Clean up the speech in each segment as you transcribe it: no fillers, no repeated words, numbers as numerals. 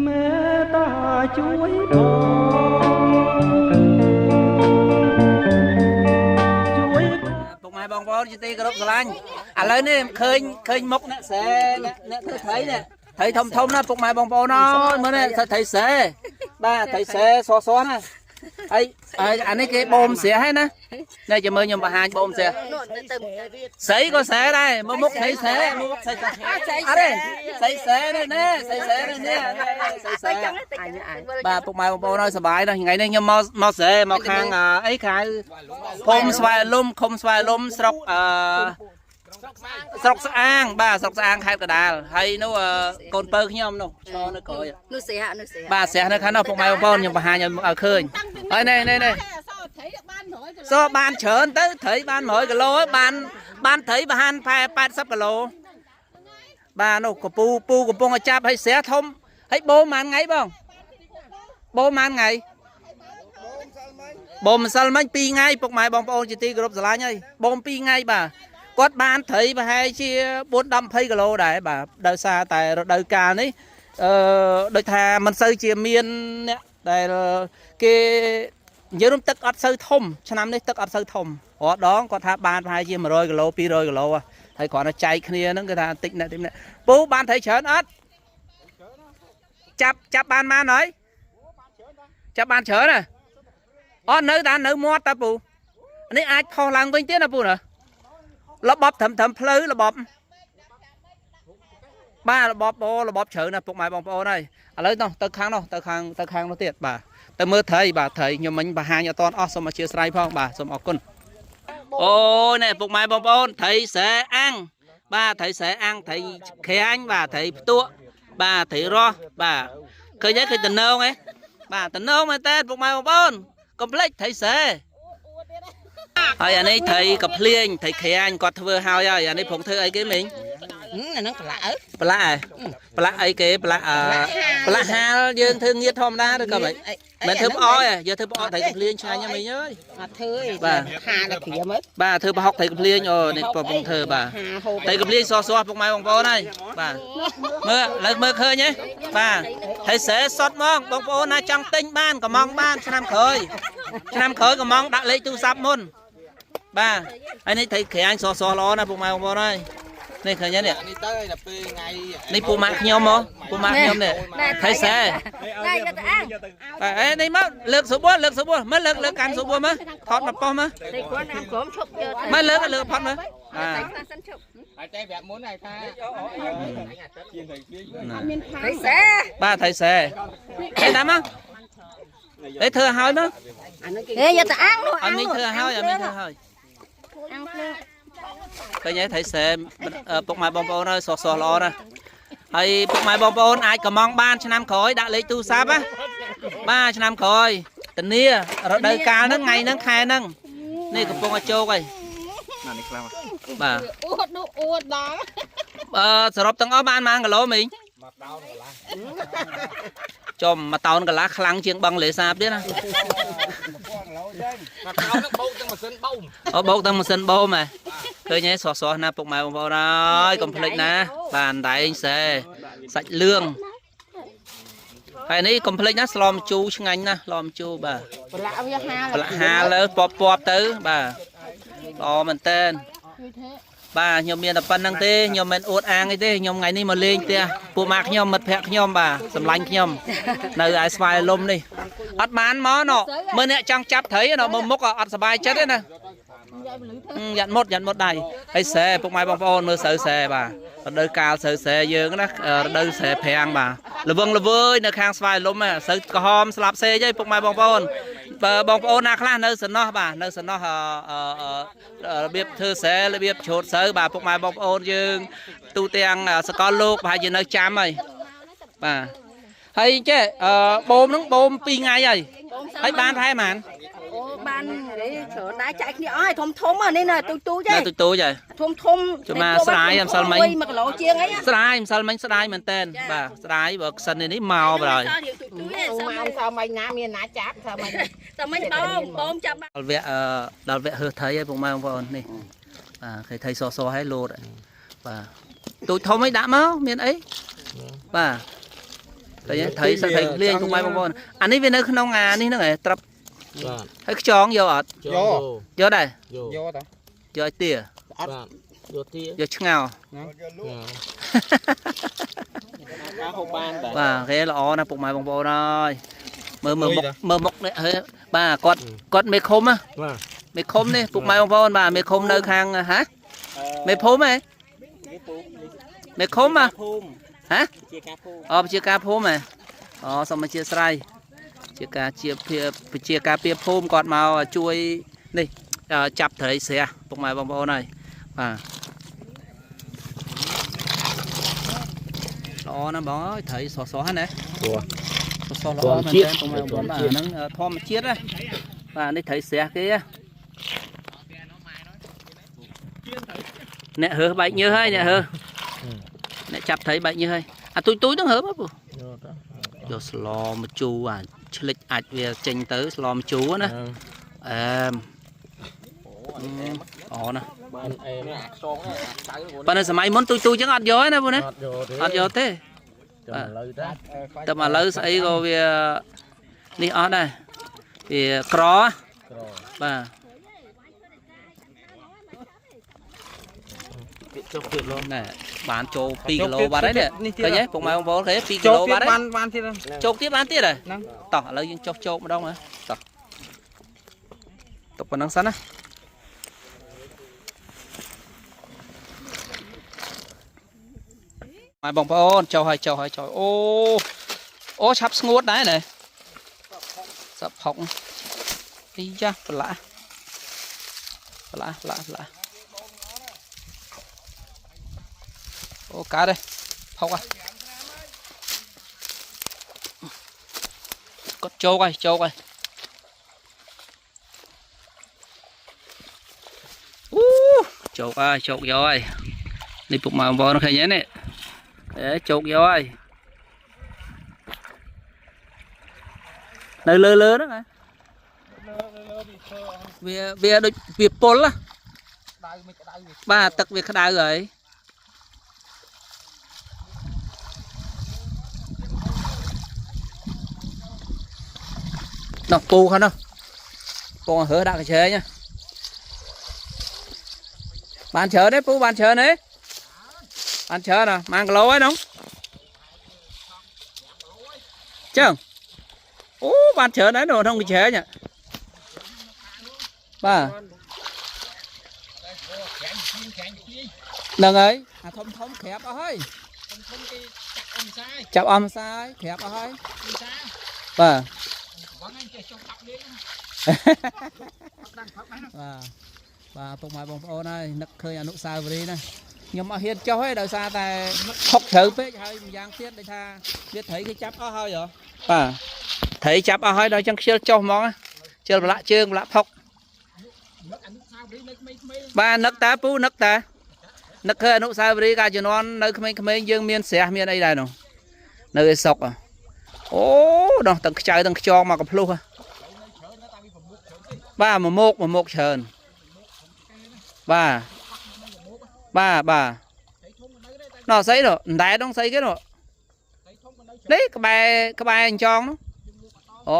មេត្តាជួយជួយពុកម៉ែបងប្អូនជាទីគោរពស្រឡាញ់ឥឡូវនេះឃើញមុខអ្នកសែអ្នកធ្វើថៃនេះថៃធំណាពុកម៉ែបងប្អូនអើយមើលនេះថៃសែបាទថៃសែសណាហើយអានេះគេបូមស្រាហើយណានេះចាំមើលខ្ញុំបង្ហាញបូមស្រាស្អីក៏ស្រាដែរមកមុខថៃសែមុខថៃសែអត់ទេស្អីសែនេះស្អីសែនេះស្អីសែបាទពុកម៉ែបងប្អូនអើយសប្បាយណាស់ថ្ងៃនេះខ្ញុំមកស្រាមកខាងអីខាងភូមិស្វាយលំឃុំស្វាយលំស្រុកស្រុកស្អាងបាទស្រុកស្អាងខេត្តកណ្ដាលហើយនោះកូនពៅខ្ញុំនោះឈរនៅក្រោយនោះស្រាបាទស្រានៅខាងនោះពុកម៉ែបងប្អូនខ្ញុំបង្ហាញឲ្យឃើញហើយនេះសបានច្រើនទៅត្រីបាន100គីឡូបានត្រីប្រហែល80គីឡូបាទនោះកពូកំពុងចាប់ឲ្យស្រាធំហើយបូមប៉ុន្មានថ្ងៃបងបូមប៉ុន្មានថ្ងៃបូមម្សិលមិញ2ថ្ងៃពុកម៉ែបងប្អូនជាទីគោរពស្រឡាញ់ហើយបូម2ថ្ងៃបាទគាត់បានត្រីប្រហែលជា4-20គីឡូដែរបាទដោយសារតែរដូវកាលនេះដូចថាមិនសូវជាមានអ្នកដែលគេនិយាយរំទឹកអត់សូវធំឆ្នាំនេះទឹកអត់សូវធំរាល់ដងគាត់ថាបានប្រហែលជា100គីឡូ200គីឡូហើយគ្រាន់តែចែកគ្នាហ្នឹងគេថាតិចណាស់ពូបានត្រីច្រើនអត់ចាប់បានប៉ុន្មានហើយចាប់បានច្រើនហ៎អត់នៅមាត់តាពូនេះអាចខុសឡើងវិញទៀតណាពូណារបបត្រឹមផ្លូវរបបបាទរបបជ្រៅណាពុកម៉ែបងប្អូនហើយឥឡូវនោះទៅខាងនោះទៅខាងនោះទៀតបាទទៅមើលត្រីបាទត្រីខ្ញុំមិញបង្ហាញអត់តអស់សូមអធិស្ឋានផងបាទសូមអរគុណអូយនេះពុកម៉ែបងប្អូនត្រីសែអាំងបាទត្រីសែអាំងត្រីក្រាញ់បាទត្រីផ្ទក់បាទត្រីរស់បាទឃើញទេឃើញតំណងហ៎បាទតំណងមែនតើពុកម៉ែបងប្អូនកុំភ្លេចត្រីសែហើយអានេះត្រីកាភ្លៀងត្រីក្រាញ់គាត់ធ្វើហើយអានេះព្រមធ្វើអីគេមិញអាហ្នឹងប្រឡាក់អីគេប្រឡាក់ហាលយើងធ្វើងៀតធម្មតាឬក៏មិនមែនធ្វើផ្អកទេយើងធ្វើផ្អកត្រីកាភ្លៀងឆ្ងាញ់ហ្នឹងមិញអើយអត់ធ្វើទេបាទហាលតែក្រៀមបាទធ្វើប្រហុកត្រីកាភ្លៀងអូនេះកំពុងធ្វើបាទត្រីកាភ្លៀងសពុកម៉ែបងប្អូនហើយបាទមើលឃើញទេបាទត្រីសែសុតហ្មងបងប្អូនណាចង់ទិញបានកំងបានឆ្នាំក្រោយកំងដាក់លេខទូរស័ព្ទមុនបាទហើយនេះត្រីក្រាញ់សល្អណាពុកម៉ែបងប្អូនហើយនេះឃើញទេនេះទៅដល់ពេលថ្ងៃនេះពូម៉ាក់ខ្ញុំហ៎ពូម៉ាក់ខ្ញុំនេះថៃសែតែយកទៅអាំងអេនេះមកលើកសុបួរមើលលើកកាន់សុបួរមើលថតមកប៉ោះមើលតែគាត់អាំងក្រុមឈប់យកមើលលើកផុតមើលហើយតែប្រាប់មុនហើយថាមានថៃសែបាទថៃសែឯណាមកឯធ្វើឲ្យមកហេយកទៅអាំងនោះអាំងធ្វើឲ្យអាំងធ្វើឲ្យអាំងភ្លើងឃើញទេថៃសែពុកម៉ែបងប្អូនហើយសល្អណាស់ហើយពុកម៉ែបងប្អូនអាចកំងបានឆ្នាំក្រោយដាក់លេខទូរស័ព្ទណាបាទឆ្នាំក្រោយធានារដូវកាលហ្នឹងថ្ងៃហ្នឹងខែហ្នឹងនេះកំពុងឲ្យជោគហើយណានេះខ្លាំងបាទអួតដល់សរុបទាំងអស់បានប៉ុន្មានគីឡូមីងចំ1តោនកន្លះខ្លាំងជាងបឹងលេសាបទៀតណាមកតោននឹងបោកទាំងម៉ាស៊ីនបូមអូបោកទាំងម៉ាស៊ីនបូមហ៎ឃើញទេស្រស់ណាពុកម៉ែបងប្អូនអើយកុំភ្លេចណាបានតែងសែសាច់លឿងហើយនេះកុំភ្លេចណាស្លមជូរឆ្ងាញ់ណាស្លមជូរបាទប្រឡាក់វាហាលលើពពទៅបាទល្អមែនតើបាទខ្ញុំមានតែប៉ុណ្្នឹងទេខ្ញុំមិនអួតអាងអីទេខ្ញុំថ្ងៃនេះមកលេងផ្ទះពួកម៉ាក់ខ្ញុំមិត្តភក្តិខ្ញុំបាទសម្លាញ់ខ្ញុំនៅឯស្វាយលំនេះអត់បានមកណមើលអ្នកចង់ចាប់ត្រីណមើលមុខអត់សុបាយចិត្តទេណាយ៉ាត់មុតដៃហើយសែពុកម៉ែបងប្អូនមើលស្រូវសែបាទរដូវកាលស្រូវសែយើងណារដូវសែប្រាំងបាទល្វឹងល្វើយនៅខាងស្វាយលំស្រូវក្រហមស្លាប់សេចហើយពុកម៉ែបងប្អូនបើបងប្អូនណាខ្លះនៅសំណោះបាទនៅសំណោះរបៀបធ្វើសែរបៀបច្រូតស្រូវបាទពុកម៉ែបងប្អូនយើងទូទាំងសកលលោកប្រហែលជានៅចាំហើយបាទហើយចេះបូមហ្នឹងបូម2ថ្ងៃហើយបានប្រហែលប៉ុន្មានបានច្រើនដែរចែកគ្នាអស់ឲ្យធំនេះណាទូចទេទូចហើយធំចំណាស្រាយម្សិលមិញ1គីឡូជាងអីស្រាយម្សិលមិញស្រាយមែនតើបាទស្រាយបើខ្សិននេះមកបើហើយមកsaoមិញណាមានណាចាប់saoមិញតែមិញបូមចាប់ដល់វគ្គហឺថៃហើយពុកម៉ែបងប្អូននេះបាទឃើញថៃសហើយលោតបាទទូចធំអីដាក់មកមានអីបាទ thấy sao thấy liên cùng mai bông bông anh ấy bên nơi không ngà ní nó này tập thấy chón vô ọt vô đây vô tỉa vô ngào và cái lọ nè bụng mai bông bông rồi mơ mốc đấy hơi bà con mê khôm á mê khôm đi bụng mai bông bông bà mê khôm nơi khang hả mê phốm ấy mê khôm mà hả chia cá phốm này xong mà chia sài chia cá pia phốm còn màu chui đi chập thấy xe bụng mai bông bông này và đó nó bó thấy xóa hết này xóa lọ mình xem bụng mai bông bà nó thom chiết đấy và đi thấy xe kia nè hơ bệnh như hơi nè hơ nè chập thấy bệnh như hơi túi nó hớ mất rồi slo một chú lịch ạch về trình tới slo một chú nữa nè bạn này máy muốn túi chứ ăn gió nè bố nè ăn gió thế tập mà lấy sấy rồi về đi ở đây về cỏ và nè bán cho 2 kg bán đấy nè cái nhé cùng mai ông bố thế 2 kg bán đấy chốt tiếp bán tiếp này tỏ lấy những chốt mà đâu mà tỏ tục còn năng sẵn á mai bông bông châu hai ô chắp ngốt đấy này sập họng đi ra lạ ô cá đây phọc à có trâu coi trâu rồi đi phục màu bò nó khai nhé này để trâu rồi nơi lơ đó này việc pol á ba tật việc khai đào rồi nó pu không đâu con hứa đã cái chơi nhá bạn chờ đấy pu bạn chờ đấy bạn chờ nè mang cái lô ấy đúng chứ bạn chờ đấy đồ không bị chế nhỉ ba đừng ấy thông khẹp ơi chập âm sai khẹp ơi ba và phục mày bông ô này nực khơi nụ sao đi này nhưng mà hiện cho hết đời xa tại học thử với hai giang tiết để tha biết thấy cái chắp hơi rồi thấy chắp hơi đó chẳng chưa cho món chưa lạ chương lạ phọc ba nực ta pu nực ta nực khơi nụ sao đi cả cho non nơi không dương miên xẻ miên đây này nó nơi sọc à đó tầng trời tầng cho mà gặp luôn ba mà một chờn ba nó xây rồi đá đông xây cái rồi đấy cái bài anh cho nó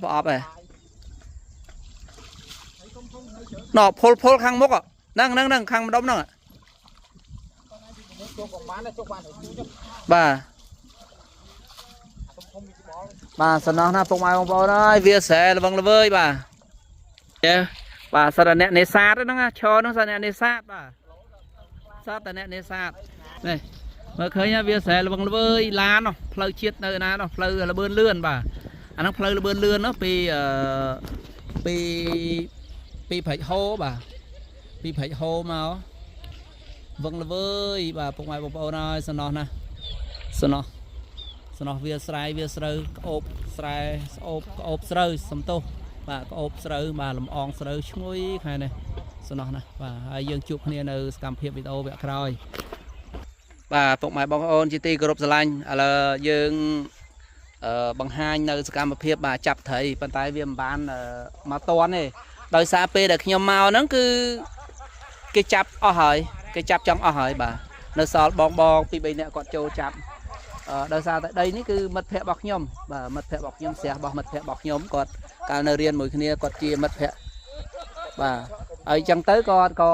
ọp này nó phô khang mốc à nâng khang đóng nè bà sao nó phục mai ông bò đó việc sẽ là vâng là vơi bà sao là nẹt nê sát đó nó cho nó sao nẹt nê sát bà sát là nẹt nê sát này mà khơi nha việc sẽ là vâng là vơi lá nó phơi chiết nơi ná nó phơi là bươn lươn bà nó phơi là bươn lươn nó pi phải hô bà pi phải hô mà vâng là vơi bà phục mai ông bò đó sao nó nè sao nó việc sợi ốp sợi sầm tô và ốp sợi mà làm ong sợi chuối hay này sao nó nè và dương chụp này ở cam phê video vẽ rồi và phục mày bong ôn chi ti group lanh là dương bằng hai nơi cam phê bà chập thấy bàn tay viêm bán mà toán này đôi xa p được nhiều màu nó cứ cái chập ở hỏi cái chập trong ở hỏi bà nơi sọt bong pi bên này còn trâu chập ដោយសារតែដីនេះគឺមិត្តភ័ក្តិរបស់ខ្ញុំបាទមិត្តភ័ក្តិរបស់ខ្ញុំផ្ទះរបស់មិត្តភ័ក្តិរបស់ខ្ញុំគាត់កាលនៅរៀនមួយគ្នាគាត់ជាមិត្តភ័ក្តិបាទហើយអញ្ចឹងទៅគាត់ក៏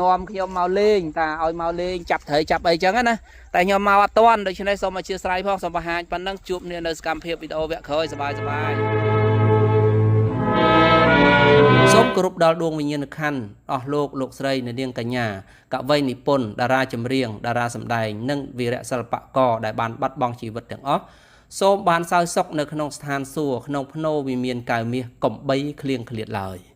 នាំខ្ញុំមកលេងតាឲ្យមកលេងចាប់ត្រីចាប់អីចឹងណាតែខ្ញុំមកអត់ទាន់ដូច្នេះសូមអធិស្ឋានផងសូមបង្ហាញប៉ុណ្ណឹងជួបគ្នានៅសកម្មភាពវីដេអូវគ្គក្រោយសប្បាយសូមគោរពដល់ដួងវិញ្ញាណក្ខន្ធអស់លោកស្រីនាងកញ្ញាកវីនិពន្ធតារាចម្រៀងតារាសម្ដែងនិងវីរៈសិល្បករដែលបានបាត់បង់ជីវិតទាំងអស់សូមបានសោយសុខនៅក្នុងស្ថានសួគ៌ក្នុងភ្នោវិមានកៅមាសកំបីឃ្លៀងឃ្លាតឡើយ